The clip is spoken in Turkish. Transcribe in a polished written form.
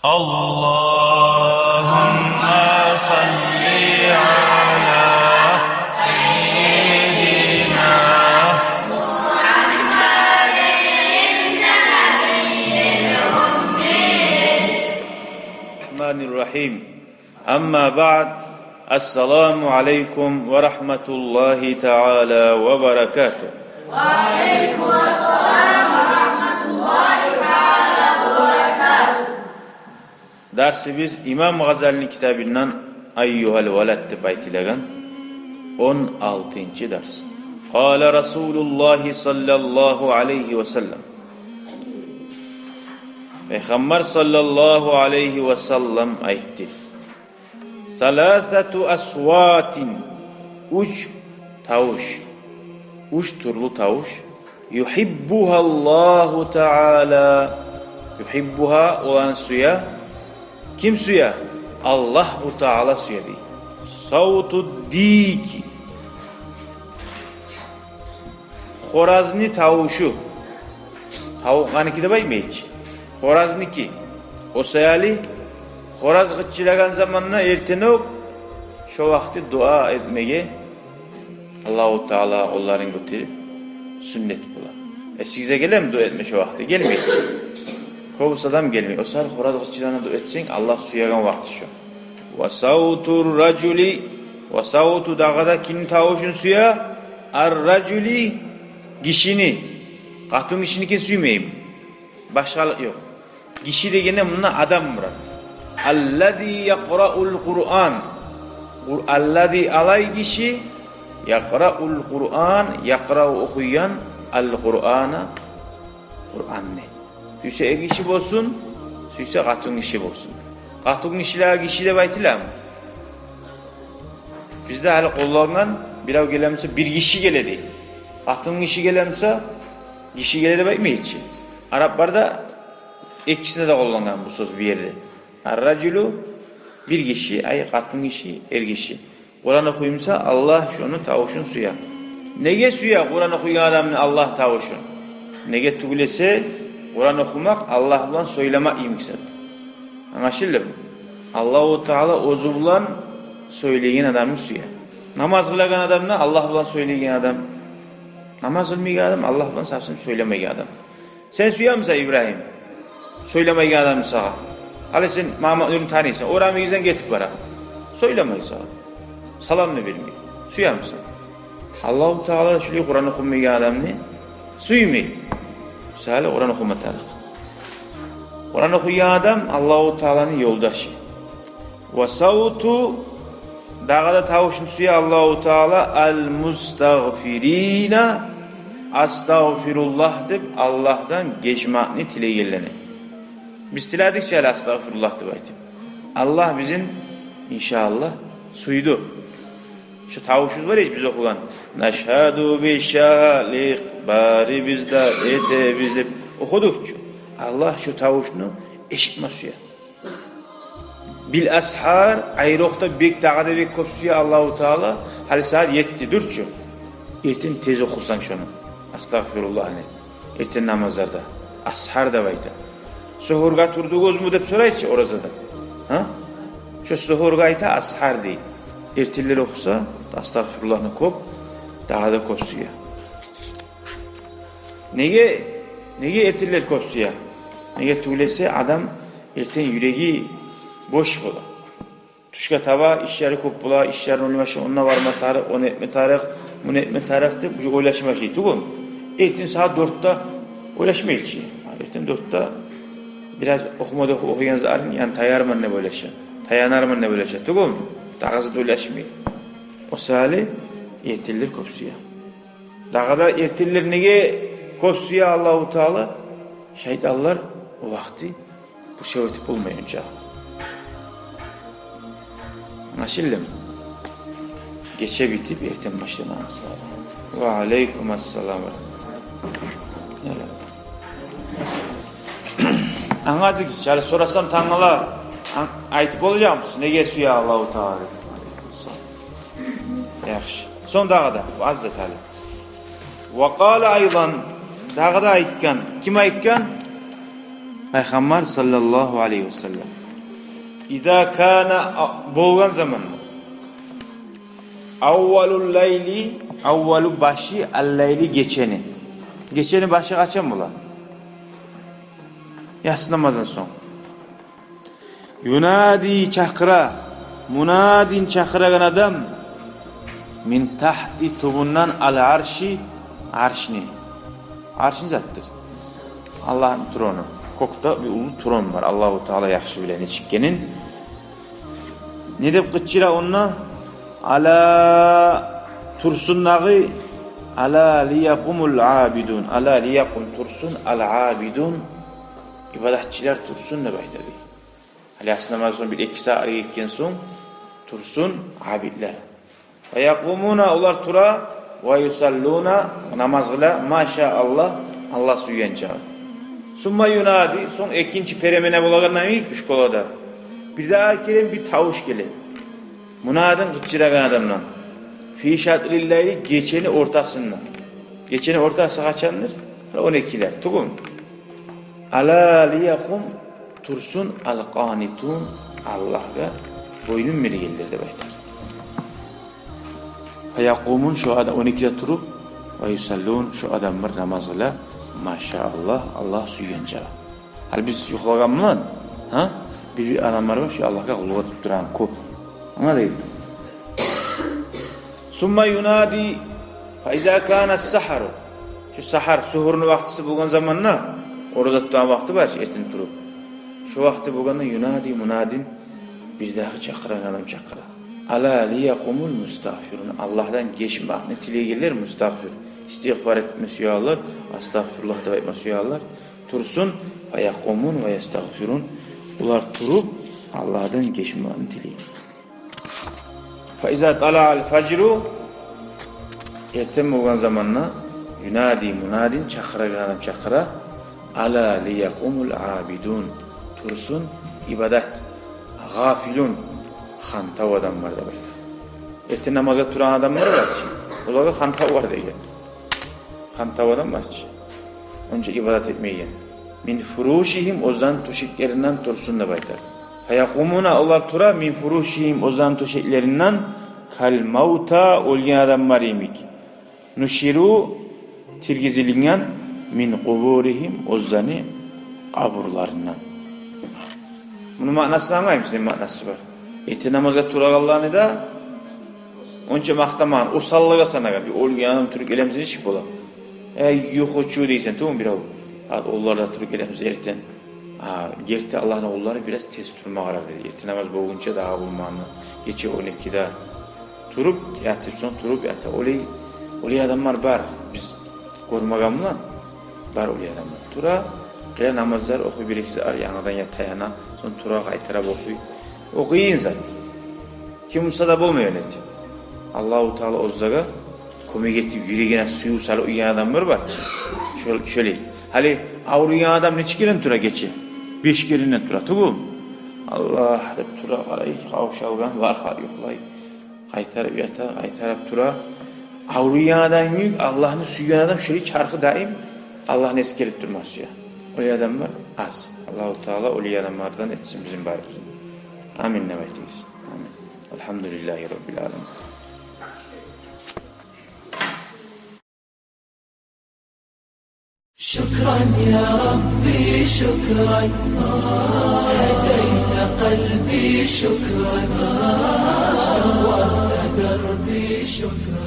Allahümme salli ala seyyidina Bismillahirrahmanirrahim. Amma ba'd. Esselamu aleyküm ve rahmetullahi teala ve berekatuhu. Ve aleykümselam ve rahmetullahi teala ve berekatuhu. Dersimiz İmam Gazali'nin kitabından Ayyuhel veled deb aytilgan 16. ders. Qala Rasulullah sallallahu aleyhi ve sellem. Peygamber sallallahu aleyhi ve sellem aytti. Salasatu aswatin, üç tavuş, üç türlü tavuş. Yuhibbuha Allahu Teala, yuhibbuha olan suya, kim suya? Allahu Teala suya değil. Savtu diki, Xorazni tavuşu, tavuk haniki de bayım hiç. Xorazniki, o sayali. Xoraz gıççılagan zamanına ertenek şu vakti dua etmeye Allah-u Teala onların götürüp sünnet bula. Size gelem dua etme şu vakti. Gelmeyin. Kovus adam gelmiyor. O saat xoraz gıççılana dua etsen Allah suyagan vakti şu. Ve savtur raculi, ve savtu dağada kim tavuşun suya? Ar-raculi, kişini. Katun kişini ki suymeyeyim. Başka yok. Kişi de gene bununla adam murat. Allazi yakra'ul Kur'an. Allazi alay kişi yakra'ul Kur'an, yakra'u okuyan al-Kur'an'a, Kur'an'ı. Süyse kişi olsun, süyse katun kişi olsun. Katun kişi de baytilam. Bizde hali kullanılan bir gelemse bir kişi geledi. Katun kişi gelemse kişi geledi baytmıyor hiç. Araplarda ikisine de kullanılan bu söz bir yerde. Ar-raculu bir kişi, ay katın kişi, er kişi. Kur'an okuyumsa Allah şunu tavuşun suya. Nege suya Kur'an okuyan adamın Allah tavuşun. Nege tügülese Kur'an okumak Allah bilen söylemek imksat. Anlaşıldı mı? Allah-u Teala ozu bilen söyleyen adamın suya. Namaz kılagan adamın Allah bilen söyleyen adam. Namaz kılmayan adam Allah bilen sapsın söylemeyen adam. Sen suya mısın İbrahim? Söylemeyen adam sağa. Hali sen Mahmud'unu tanıyorsun. Oraya gizden getip var. Söylemeyi sağa. Salam ne bilmiyor. Suyar mısın? Allah-u Teala şöyle Kur'an okunmayan adam ne? Suymuyor. Sahile Kur'an okuma tarih. Kur'an okuyan adam Allah-u Teala'nın yoldaşı. Ve savtu dağda tavuşun suya Allah-u Teala el-mustagfirina astagfirullah deyip Allah'tan geçmekini tileyirlenir. Biz tiladikçe estağfurullah diye aytayım. Allah bizim inşallah suydu. Şu tavuşuz var ya biz okuyan. Neşhedü bişalik bari bizde ete bizde okudukça Allah şu tavuşunu eşitme suya. Bil ashar ayrıkta bek dağda bek kop suya Allah-u Teala hali saat yetti durçu. Erten tez okursan şunu. Estağfirullah ne? Erten namazlarda. Ashar da bayda. Suhurga turduğuz mu deyip soraydı orada da. Ha? Şu suhurga ayta ashar değil. Ertiller okusa estağfirullah'ını kop, daha da kop suya. Nege ertiller kop suya? Nege tuğlese adam erten yüreği boş bula. Tuşka tava işleri kop bula, işlerin olmaşı onunla varma tarih, onu etme tarih, bunu etme tarih deyip bu oylaşma şey. Tuğun. Erten saat 4'te oylaşma içi. Erten 4'te biraz okuyan zarın yani tayarman ne böyle şey. Tayanarman ne böyle şey. Tuğun. Dağızı da ulaşmıyor. O sahili ertillir kopsuya. Dağda ertillir nege kopsuya Allah-u Teala şeytanlar o vakti bu şey ötüp olmayınca. Anlaşıldı mı? Geçe bitip erten başlamamız lazım. Ve aleykümselam. Anladık ki çare sorasam tanrılar aytıp olacak mısın? Nege suya Allah-u Teala. Yaxşı. Son dağda Hazret Ali. Ve kâle aydan dağda aytkan. Kim aytkan? Peygamber sallallahu aleyhi ve sellem İza kana bolgan zamanı avvalul leyli avvalu başı al-leyli geçeni başı kaçan bulan yatsı namazdan son yunadi çakıra munadin çakıragan adam min tahti tubundan al arşi arşni zattır Allah'ın tronu kokta bir ulu tron var Allahu Teala yaxşı bilen içikkenin ne dep qıçıra onna ala tursunnağı ala liyaqumul abidun ala liyaqum tursun al abidun ibadatçılar tursun ne baytabi Ali aslında namazın bir 2 saat geçken son tursun abidler ve yaqumuna ular tura ve yusalluna namazla maşallah Allah suyanca summa yunadi son ikinci peremene bulagandan ilk kolada bir daha kelin bir tavuş gelin munadın qıçıragan adamdan fi şatrilleyli geçeni ortasından geçeni ortası kaçandır 12'ler tugum ala liyakum tursun al qanitun Allah'a boynun mergeldir de baytar fayakumun şu adam 12'de turup ve yusallun şu adamlar namazıyla maşallah Allah suyanca hal biz yuhlagan mı lan ha bir adamlar var şu Allah'a kuluğa tutturan kop ona değil summa yunadi fa iza kana as-sahar şu sahar suhurun vaktisi bulgan zamanla orada tutan vakti var etin turup şu vakti bulganda yunadi munadin bir daha çakıran adam çakıra ala liyakumul mustagfirun Allah'tan geçmek ne tilegeler mustagfir istiğfar etmesi yağlar estağfirullah da etmesi yağlar tursun ve yakumun ve yestağfirun ular turup Allah'tan geçmeğini dileyim fa iza tala'al fecru ertem olgan zamanla yunadi munadin çakıra adam çakıra ala liyakumul abidun tursun ibadat gafilun hantav adamlar da var ertem namaza turan adamlar var ki onlara hantav var diye hantav adam var ki önce ibadat etmeyen min furuşihim ozan tuşiklerinden tursun da baytar fayakumuna onlar tura min furuşihim ozan tuşiklerinden kal mauta olgen adamlar imik nuşiru tirgizilingen min kuburihim ozani kaburlarından bunun manasını anlayayım sizin manası var eti namazga turagallarını da onca maktaman o sallıga sana kadar olgen adam Türk elemizin içip ola yok uçuyor deysen tamam mı bir av onlar da Türk elemiz erten gerçi Allah'ın oğulları biraz tez turma karar dedi erten namaz boğunca daha bulmanlı geçe 12'de turup yatıp son turup yatı olay adamlar var biz korumagan mı lan var olay adamlar tura kıya namazlar okuy bir ikisi yanadan yatayana son tura kaytara okuyun zaten kim olsa da bulmuyor neti Allah-u Teala ozdaga komi getip yüreğine suyu salı uyuyan adamlar var şöyle hali avruyan adam neçi kere tura geçi 5 kere tura tugum Allah dep tura qaray kavşalgan var har yo'qlay qaytarib yatar qaytarib tura avruyan adam yük Allah'ını suyuyan adam şöyle çarkı daim Allah'ını eskerip durmaz ya öyle adamlar az Allah-u Teala öyle adamlardan etsin bizim bayımızı amin ne bekliyoruz amin elhamdülillahi rabbil alemin شكرا يا ربي شكرا هديت قلبي شكرا نورت دربي شكرا